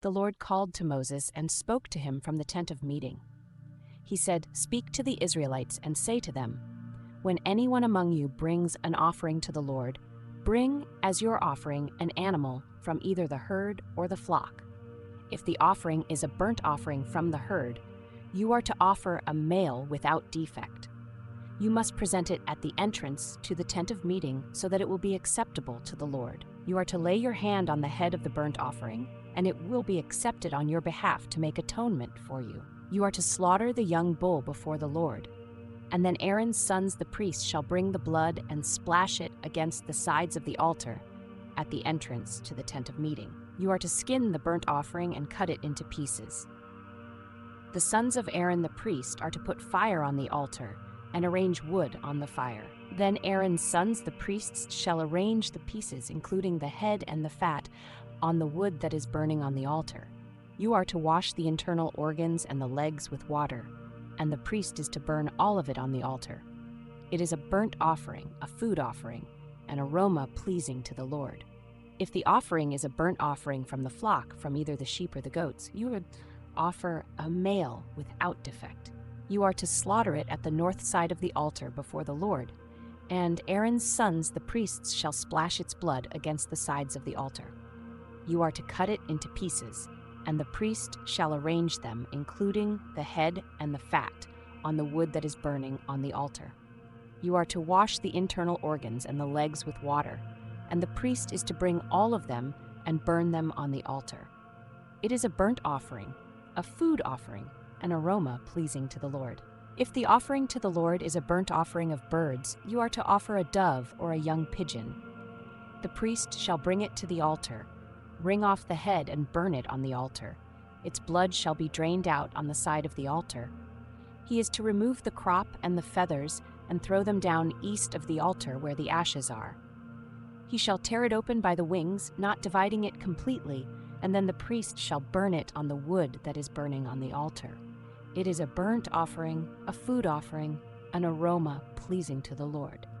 The Lord called to Moses and spoke to him from the tent of meeting. He said, "Speak to the Israelites and say to them, when anyone among you brings an offering to the Lord, bring as your offering an animal from either the herd or the flock. If the offering is a burnt offering from the herd, you are to offer a male without defect. You must present it at the entrance to the tent of meeting so that it will be acceptable to the Lord. You are to lay your hand on the head of the burnt offering, and it will be accepted on your behalf to make atonement for you. You are to slaughter the young bull before the Lord. And then Aaron's sons the priests shall bring the blood and splash it against the sides of the altar at the entrance to the tent of meeting. You are to skin the burnt offering and cut it into pieces. The sons of Aaron the priest are to put fire on the altar and arrange wood on the fire. Then Aaron's sons the priests shall arrange the pieces, including the head and the fat, on the wood that is burning on the altar. You are to wash the internal organs and the legs with water, and the priest is to burn all of it on the altar. It is a burnt offering, a food offering, an aroma pleasing to the Lord. If the offering is a burnt offering from the flock, from either the sheep or the goats, you would offer a male without defect. You are to slaughter it at the north side of the altar before the Lord, and Aaron's sons the priests shall splash its blood against the sides of the altar. You are to cut it into pieces, and the priest shall arrange them, including the head and the fat, on the wood that is burning on the altar. You are to wash the internal organs and the legs with water, and the priest is to bring all of them and burn them on the altar. It is a burnt offering, a food offering, an aroma pleasing to the Lord. If the offering to the Lord is a burnt offering of birds, you are to offer a dove or a young pigeon. The priest shall bring it to the altar, wring off the head and burn it on the altar. Its blood shall be drained out on the side of the altar. He is to remove the crop and the feathers and throw them down east of the altar where the ashes are. He shall tear it open by the wings, not dividing it completely, and then the priest shall burn it on the wood that is burning on the altar. It is a burnt offering, a food offering, an aroma pleasing to the Lord.